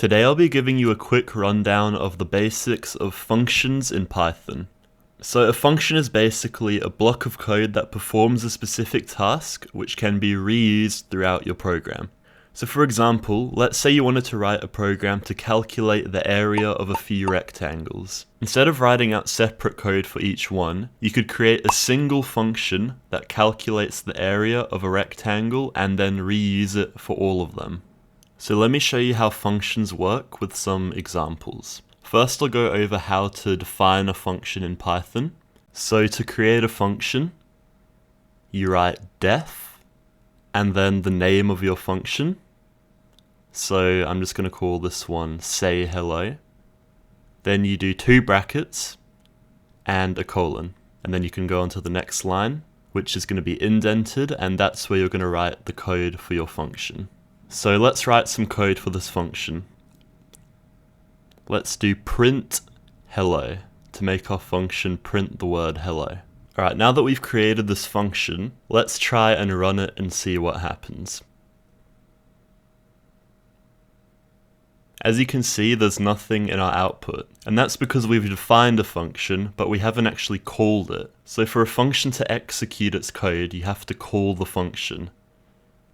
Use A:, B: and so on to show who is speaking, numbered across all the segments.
A: Today I'll be giving you a quick rundown of the basics of functions in Python. So a function is basically a block of code that performs a specific task which can be reused throughout your program. So for example, let's say you wanted to write a program to calculate the area of a few rectangles. Instead of writing out separate code for each one, you could create a single function that calculates the area of a rectangle and then reuse it for all of them. So let me show you how functions work with some examples. First, I'll go over how to define a function in Python. So to create a function, you write def, and then the name of your function. So I'm just going to call this one say hello. Then you do 2 brackets and a colon. And then you can go on to the next line, which is going to be indented, and that's where you're going to write the code for your function. So let's write some code for this function. Let's do print hello to make our function print the word hello. Alright, now that we've created this function, let's try and run it and see what happens. As you can see, there's nothing in our output, and that's because we've defined a function, but we haven't actually called it. So for a function to execute its code, you have to call the function.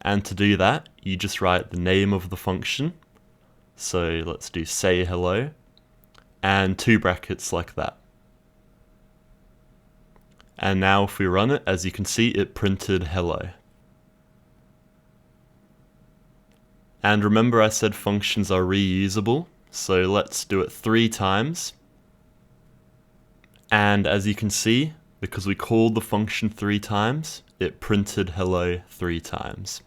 A: And to do that, you just write the name of the function. So let's do say hello, and 2 brackets like that. And now if we run it, as you can see, it printed hello. And remember I said functions are reusable, so let's do it 3 times. And as you can see, because we called the function 3 times, it printed hello 3 times.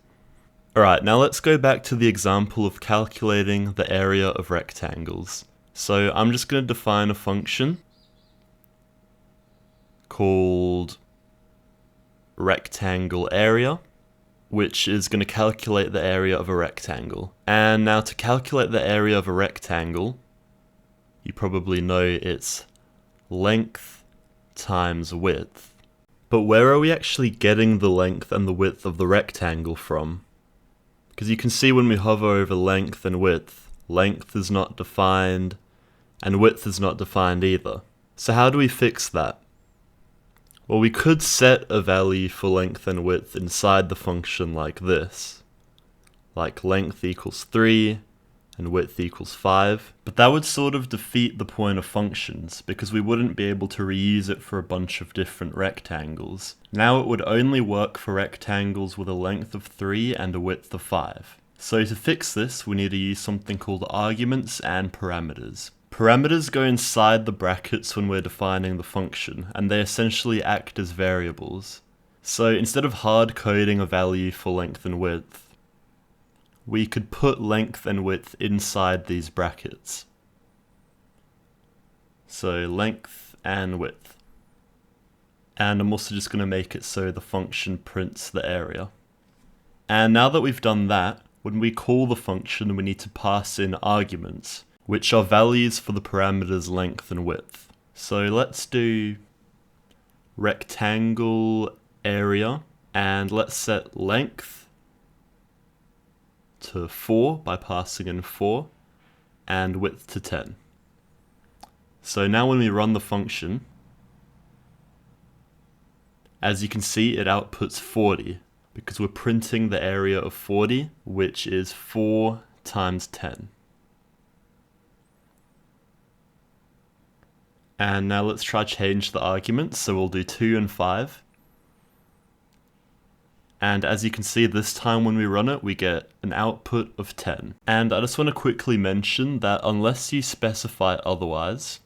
A: Alright, now let's go back to the example of calculating the area of rectangles. So I'm just going to define a function called rectangle area, which is going to calculate the area of a rectangle. And now to calculate the area of a rectangle, you probably know it's length times width. But where are we actually getting the length and the width of the rectangle from? Because you can see when we hover over length and width is not defined, and width is not defined either. So how do we fix that? Well, we could set a value for length and width inside the function like this. Like length equals 3 and width equals 5. But that would sort of defeat the point of functions, because we wouldn't be able to reuse it for a bunch of different rectangles. Now it would only work for rectangles with a length of 3 and a width of 5. So to fix this, we need to use something called arguments and parameters. Parameters go inside the brackets when we're defining the function, and they essentially act as variables. So instead of hard coding a value for length and width, we could put length and width inside these brackets. So length and width. And I'm also just going to make it so the function prints the area. And now that we've done that, when we call the function, we need to pass in arguments, which are values for the parameters length and width. So let's do rectangle area, and let's set length to 4 by passing in 4, and width to 10. So now when we run the function, as you can see, it outputs 40, because we're printing the area of 40, which is 4 times 10. And now let's try change the arguments, so we'll do 2 and 5. And as you can see, this time when we run it, we get an output of 10. And I just want to quickly mention that unless you specify otherwise,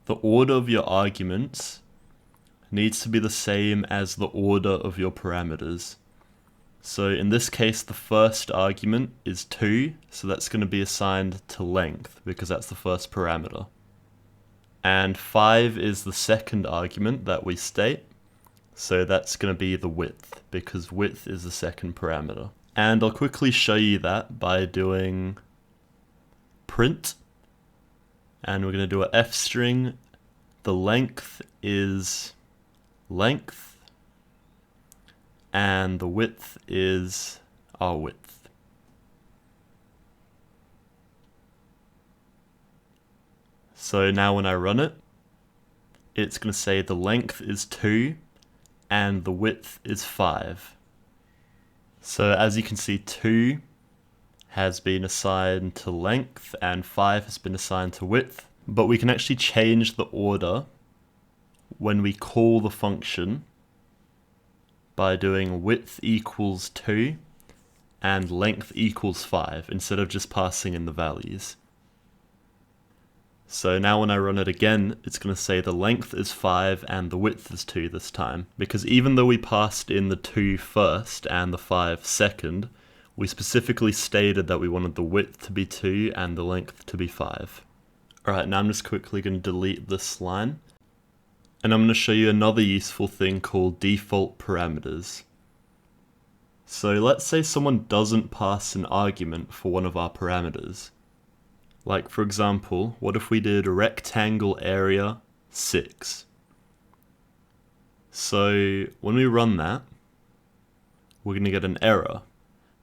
A: the order of your arguments needs to be the same as the order of your parameters. So in this case, the first argument is 2, so that's going to be assigned to length, because that's the first parameter. And 5 is the second argument that we state, so that's going to be the width, because width is the second parameter. And I'll quickly show you that by doing print, and we're going to do a f string. The length is length, and the width is our width. So now when I run it, it's going to say the length is 2 and the width is 5. So as you can see, 2 has been assigned to length and 5 has been assigned to width. But we can actually change the order when we call the function by doing width equals 2 and length equals 5 instead of just passing in the values. So now when I run it again, it's going to say the length is 5 and the width is 2 this time. Because even though we passed in the 2 first and the 5 second, we specifically stated that we wanted the width to be 2 and the length to be 5. Alright, now I'm just quickly going to delete this line. And I'm going to show you another useful thing called default parameters. So let's say someone doesn't pass an argument for one of our parameters. Like for example, what if we did rectangle area 6? So when we run that, we're going to get an error,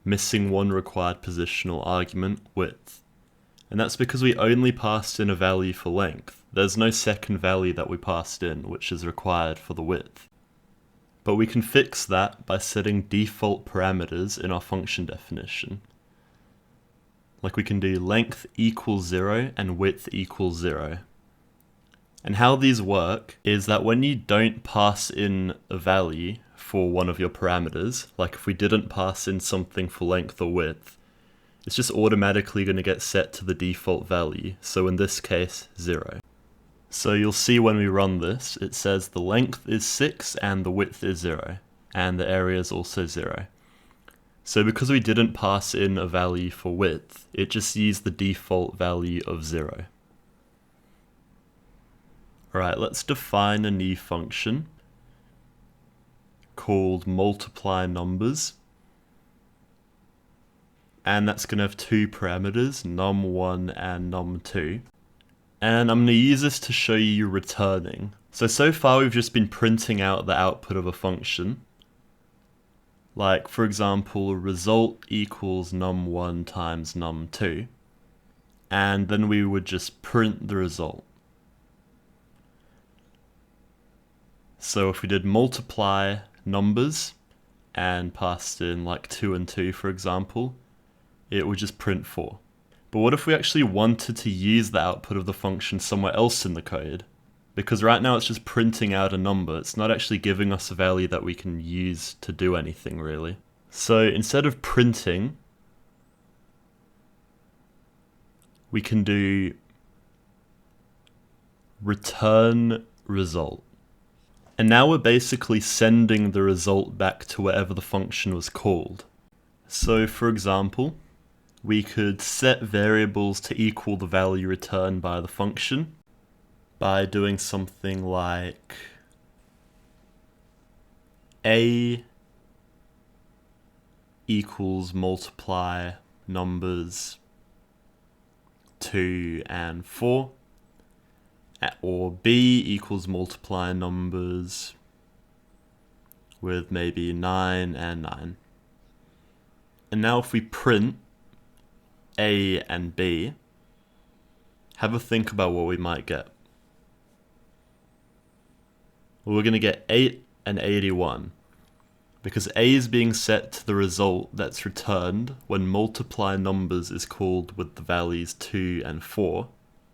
A: missing one required positional argument, width. And that's because we only passed in a value for length. There's no second value that we passed in, which is required for the width. But we can fix that by setting default parameters in our function definition. Like we can do length equals 0 and width equals 0. And how these work is that when you don't pass in a value for one of your parameters, like if we didn't pass in something for length or width, it's just automatically going to get set to the default value, so in this case, 0. So you'll see when we run this, it says the length is 6 and the width is 0, and the area is also 0. So because we didn't pass in a value for width, it just used the default value of 0. Alright, let's define a new function called multiply numbers. And that's going to have two parameters, num1 and num2. And I'm going to use this to show you returning. So far we've just been printing out the output of a function. Like, for example, result equals num1 times num2. And then we would just print the result. So if we did multiply numbers and passed in like 2 and 2, for example, it would just print 4. But what if we actually wanted to use the output of the function somewhere else in the code? Because right now it's just printing out a number, it's not actually giving us a value that we can use to do anything really. So instead of printing, we can do return result. And now we're basically sending the result back to wherever the function was called. So for example, we could set variables to equal the value returned by the function by doing something like a equals multiply numbers 2 and 4, or b equals multiply numbers with maybe 9 and 9. And now if we print A and B, have a think about what we might get. Well, we're going to get 8 and 81, because A is being set to the result that's returned when multiply numbers is called with the values 2 and 4,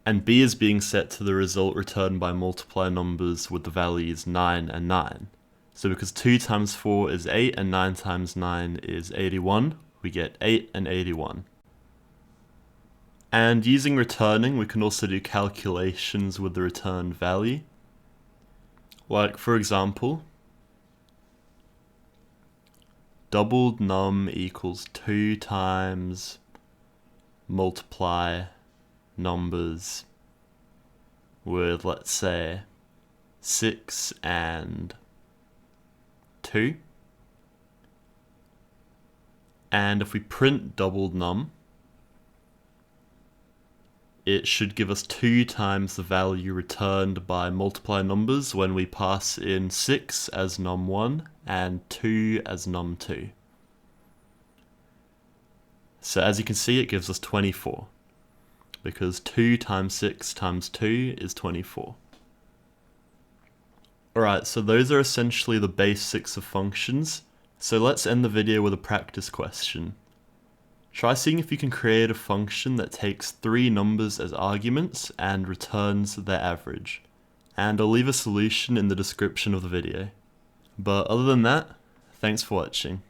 A: and B is being set to the result returned by multiply numbers with the values 9 and 9. So because 2 times 4 is 8 and 9 times 9 is 81, we get 8 and 81. And using returning, we can also do calculations with the returned value. Like, for example, doubled num equals 2 times multiply numbers with, let's say, 6 and 2. And if we print doubled num, it should give us 2 times the value returned by multiply numbers when we pass in 6 as num1 and 2 as num2. So as you can see, it gives us 24. because 2 times 6 times 2 is 24. Alright, so those are essentially the basics of functions. So let's end the video with a practice question. Try seeing if you can create a function that takes 3 numbers as arguments and returns their average. And I'll leave a solution in the description of the video. But other than that, thanks for watching.